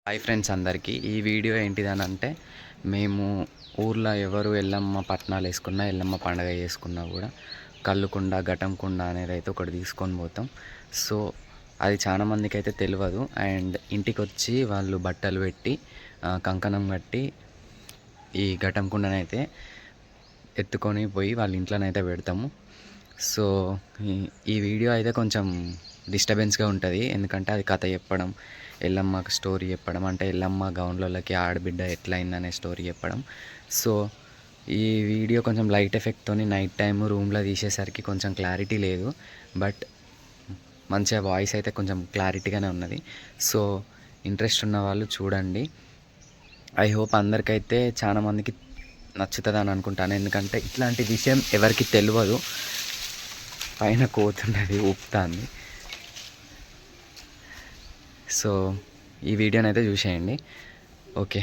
Hi friends అందరికీ ఈ video ఏంటిదని అంటే మేము ఊర్లో ఎవరు ఎల్లమ్మ పట్నాలు వేసుకున్నా ఎల్లమ్మ పండగ చేసుకున్నా కూడా కల్లుకుండ ఘటంకుండ అనేది అయితే ఒకటి తీసుకొని పోతాం. సో అది చాలా మందికి అయితే తెలియదు. అండ్ ఇంటికి వచ్చి వాళ్ళు బట్టలు పెట్టి కంకణం కట్టి ఈ ఘటంకుండనైతే ఎత్తుకొని పోయి వాళ్ళ ఇంట్లోనైతే పెడతాము. సో ఈ వీడియో అయితే కొంచెం డిస్టర్బెన్స్గా ఉంటుంది, ఎందుకంటే అది కథ చెప్పడం, ఎల్లమ్మకి స్టోరీ చెప్పడం, అంటే ఎల్లమ్మ గౌన్లకి ఆడబిడ్డ ఎట్లా అయిందనే స్టోరీ చెప్పడం. సో ఈ వీడియో కొంచెం లైట్ ఎఫెక్ట్తో నైట్ టైం రూమ్లో తీసేసరికి కొంచెం క్లారిటీ లేదు, బట్ మంచిగా వాయిస్ అయితే కొంచెం క్లారిటీగానే ఉన్నది. సో ఇంట్రెస్ట్ ఉన్న వాళ్ళు చూడండి. ఐ హోప్ అందరికైతే చాలా మందికి నచ్చుతుందని అనుకుంటాను, ఎందుకంటే ఇట్లాంటి విషయం ఎవరికి తెలియదు. పైన కోతున్నది ఊపుతుంది. సో ఈ వీడియోని అయితే చూసేయండి. ఓకే,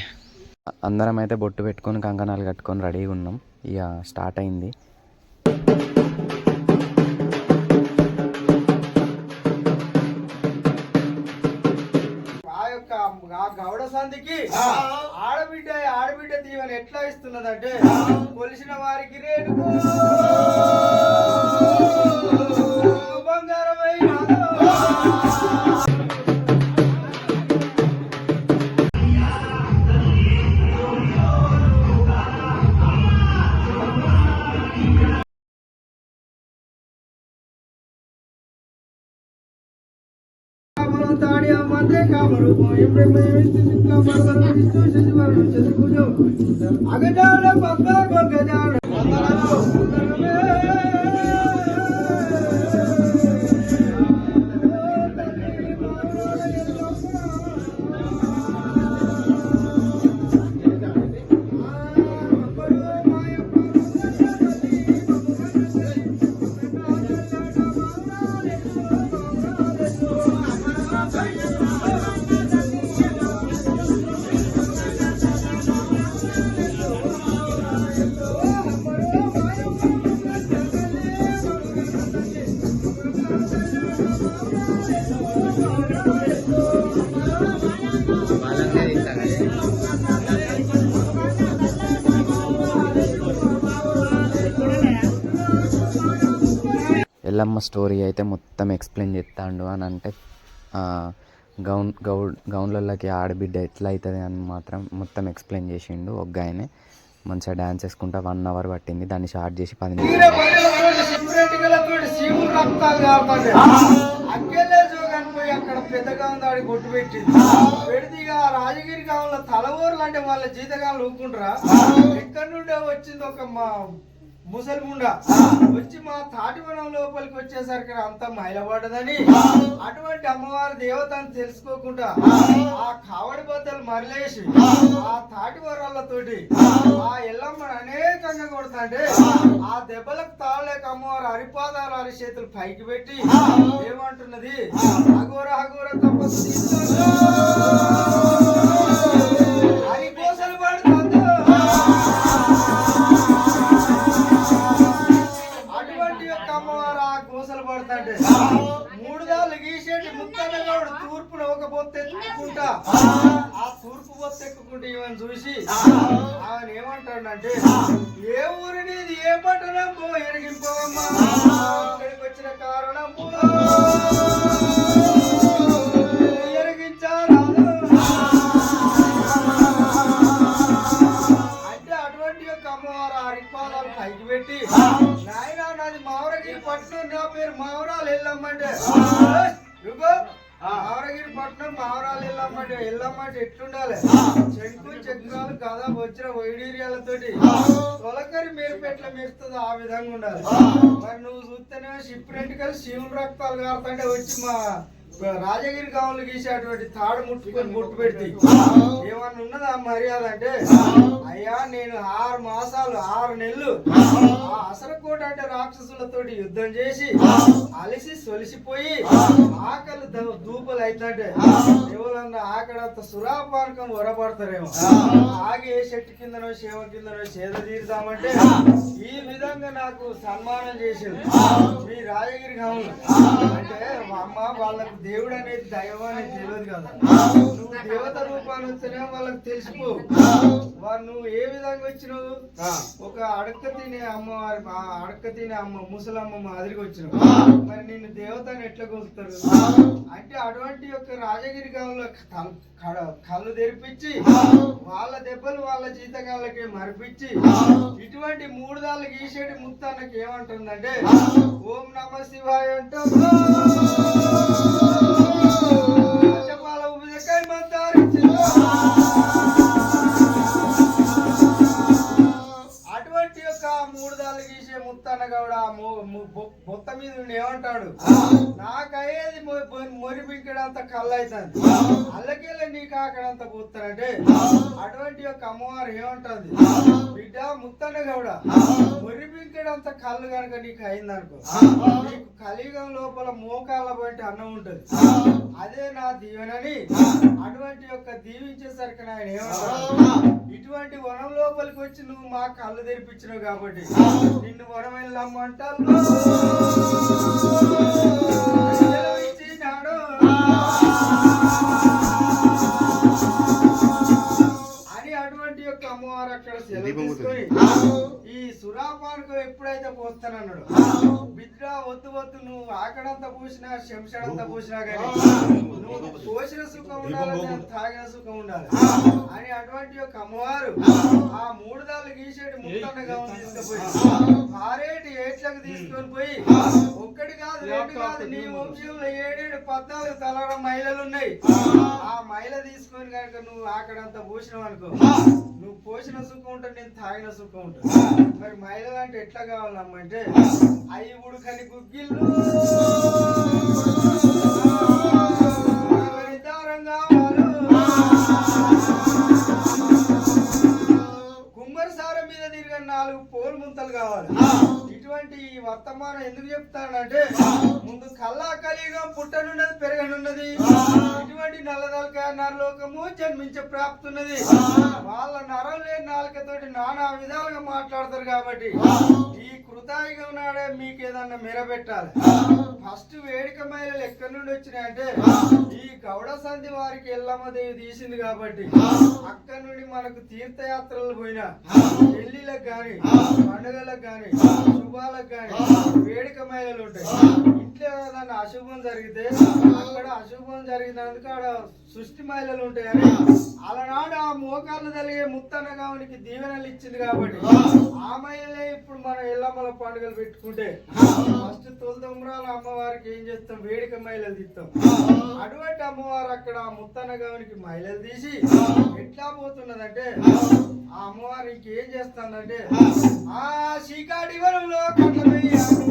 అందరం అయితే బొట్టు పెట్టుకొని కంకణాలు కట్టుకొని రెడీగా ఉన్నాం. ఇక స్టార్ట్ అయింది. గౌడ సంధికి ఆడబిడ్డ దీవెన ఎట్లా ఇస్తున్నదంటే కొలిసిన వారికి రేటు బంగారమైన అగజాడ పద్మగజాడ ఎల్లమ్మ స్టోరీ అయితే మొత్తం ఎక్స్ప్లెయిన్ చేస్తాడు అని అంటే గౌన్లకి ఆడబిడ్డ ఎట్లా అవుతుంది అని మాత్రం మొత్తం ఎక్స్ప్లెయిన్ చేసిండు. ఒక ఆయనే మంచిగా డ్యాన్స్ వేసుకుంటా 1 అవర్ పట్టింది. దాన్ని స్టార్ట్ చేసి 10 నిమిషాలు. అక్కడ పెద్దగా ఉందాడి బొట్టు పెట్టింది పెడితే ఇక రాజగిరి కావాల తలవూరులు అంటే వాళ్ళ జీతగాళ్ళు ఊపుకుంటారా. ఎక్కడి నుండే వచ్చింది ఒక ముసలిముండ వచ్చి మా తాటివనం లోపలికి వచ్చేసరికి అంతా మైలపడ్డదని అటువంటి అమ్మవారి దేవతను తెలుసుకోకుండా ఆ కావడి బద్దలు మరలేసి ఆ తాటివరాలతోటి ఆ ఎల్లమ్మని అనేకంగా కొడతాంటే ఆ దెబ్బలకు తాళలేక అమ్మవారు అరిపాదాలు అరిచేతులు పైకి పెట్టి ఏమంటున్నది, అఘోర అఘోర తపస్సు హరికోసలు పడుతుంది. కోసలు పడుతుంటే 3 దాళ్ళు గీసేటి ముత్తన్నగాడు తూర్పున ఒక బొత్తు ఎక్కుకుంటా ఆ తూర్పు బొత్తు ఎక్కుకుంటే ఇవన్నీ చూసి ఆయన ఏమంటాడంటే, ఏ ఊరిని ఏ పట్టణం పో ఎరిగింపవమ్మా, ఇక్కడికి వచ్చిన కారణం ఎరిగించారా అంటే అటువంటి యొక్క అమ్మవారు ఆ రిపాదాలు పైకి పెట్టి, నాయన నాది మావరగిరి పట్నం, నా పేరు మావరాలు ఎల్లమ్మంటే మావరగిరి పట్నం మావరాలు ఎల్లమ్మంటే ఎల్లమ్మంటే ఎట్లుండాలి, చెంకు చక్రాలు కథ వచ్చిన వైడీర్యాలతోటి తొలకరి మెరుపెట్ల మెరుస్తుంది ఆ విధంగా ఉండాలి. మరి నువ్వు చూస్తేనే షిప్రెంటికల్ శివుని రక్తాలు కారుతుంటే వచ్చి మా రాజగిరి గావులు గీసేటువంటి తాడు ముట్టుకొని బొట్టు పెట్టి ఏమన్నా ఉన్నదా మర్యాద అంటే, అయ్యా నేను 6 మాసాలు 6 నెలలు ఆ అసరకోట అంటే రాక్షసులతోటి యుద్ధం చేసి అలిసి సొలిసిపోయి ఆకలి దూపలు అవుతుంటే ఎవరన్నా ఆకడంత సురాపానకం వరపడతారేమో, ఆగి ఏ చెట్టు కిందనో శేవ కిందనో సేద తీరుదామంటే ఈ విధంగా నాకు సన్మానం చేసింది మీ రాజగిరి గావులు. అంటే అమ్మ వాళ్ళకు దేవుడు అనేది దైవం అనేది తెలియదు కదా. నువ్వు దేవత రూపాన్ని వస్తేనే వాళ్ళకి తెలిసిపో. వారు నువ్వు ఏ విధంగా వచ్చినావు, ఒక అడక్క తినే అమ్మవారి అడక్క తినే అమ్మ ముసలమ్మ మాదిరిగా వచ్చినావు. మరి నిన్ను దేవతని ఎట్లా కొలుస్తారు అంటే అటువంటి యొక్క రాజగిరి గాంలో కళ్ళు తెరిపించి వాళ్ళ దెబ్బలు వాళ్ళ జీతగాళ్ళకి మరిపించి ఇటువంటి 3 దాళ్ళు గీసేటి ముత్తానికి ఏమంటుందంటే ఓం నమ శివాయ అంటూ చెప్పాల ఉబిదకాయ మంతారించి అటువంటి యొక్క 3 దాళ్ళు గీసే ముత్తన్న గౌడ బొత్త మీద ఏమంటాడు, నాకయ్యేది మొరిపింకడంత కళ్ళు అవుతుంది, అల్లకెళ్ళ నీకు ఆకడంత పోతానంటే అటువంటి యొక్క అమ్మవారు ఏమంటుంది, బిడ్డ ముత్తన్న గౌడ మొరిపింకడంత కళ్ళు కనుక నీకు అయిందనుకో, నీకు కలియుగం లోపల మోకాళ్ళ బట్టి అన్నం ఉంటది, అదే నా దీవెనని అటువంటి యొక్క దీవించేసరికి ఆయన ఏమంటాడు, ఇటువంటి వనం లోపలికి వచ్చి నువ్వు మా కళ్ళు తెరిపించినావు కాబట్టి నిన్ను వనం వెళ్ళమ్మంటారు ఇచ్చినాడు అని అటువంటి యొక్క అమ్మవారు అక్కడ సెలవు తీసుకొని ఈ సురాపానికి ఎప్పుడైతే పోస్తానన్నాడు, బిడ్డ వద్దు వద్దు నువ్వు ఆకడంతా పూసినా శంషడంతా పూసినా కానీ నువ్వు పోసిన సుఖం ఉండాలి, తాగిన సుఖం ఉండాలి అని అటువంటి యొక్క అమ్మవారు ఆ 3 దాళ్ళు గీసేటి ముత్తన్న గౌను తీసుకుపోయి భారేటి ఏట్లకు తీసుకొని పోయి ఒక్కటి కాదు 2 కాదు నీ వంశంలో 7 14 తలాల మహిళలు ఉన్నాయి. ఆ మహిళ తీసుకొని కనుక నువ్వు ఆకడంతా పోసినావు అనుకో, నువ్వు పోసిన సుఖం ఉంటుంది, నేను తాగిన సుఖం ఉంటుంది. మరి మహిళలు అంటే ఎట్లా కావాలమ్మంటే అవి ఉడుకని గుగ్గిళ్ళు కుమ్మరిసారం మీద తిరిగిన 4 పోలు ముంతలు కావాలి. ఇటువంటి వర్తమానం ఎందుకు చెప్తానంటే ముందు కల్లా కలియుగం పుట్టనున్నది పెరగనున్నది, ఇటువంటి నల్లదలకాయ నరలోకము జన్మించే ప్రాప్తి ఉన్నది. వాళ్ళ నరం లేని నాలుకతోటి నానా విధాలుగా మాట్లాడతారు కాబట్టి ఈ కృతాయుగం నాడే మీకు ఏదన్నా మెరబెట్టాలి. ఫస్ట్ వేడిక మహిళలు ఎక్కడి నుండి వచ్చినాయంటే ఈ గౌడ సంధి వారికి ఎల్లమ్మ దేవి తీసింది కాబట్టి అక్కడి నుండి మనకు తీర్థయాత్రలు పోయినా పెళ్లిలకు గాని పండుగలకు గాని శుభాలకు గాని వేడిక మహిళలు ఉంటాయి. ఇంట్లో ఏదన్నా అశుభం జరిగితే అక్కడ అశుభం జరిగినందుకు ఆడ సృష్టి మహిళలు ఉంటాయని అలనాడు ఆ మోకాళ్ళు కలిగే ముత్తన్న గావునికి దీవెనలు ఇచ్చింది కాబట్టి ఆ మహిళలే ఇప్పుడు మనం ఎల్లమ్మల పండుగలు పెట్టుకుంటే ఫస్ట్ తొలిదొమ్మరాల అమ్మవారికి ఏం చేస్తాం, వేడిక మహిళలు తీస్తాం. అటువంటి అమ్మవారు అక్కడ ఆ ముత్తన్న గావునికి మహిళలు తీసి ఎట్లా పోతున్నదంటే ఆ అమ్మవారు ఇంకేం చేస్తుందంటే ఆ శీకాడి వరంలో కట్టమయ్యాను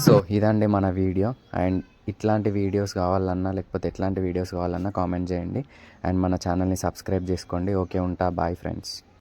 సో ఇదండి మన వీడియో. అండ్ ఇట్లాంటి వీడియోస్ కావాలన్నా లేకపోతే ఎట్లాంటి వీడియోస్ కావాలన్నా కామెంట్ చేయండి. అండ్ మన ఛానల్ని సబ్స్క్రైబ్ చేసుకోండి. ఓకే, ఉంటా. Bye friends.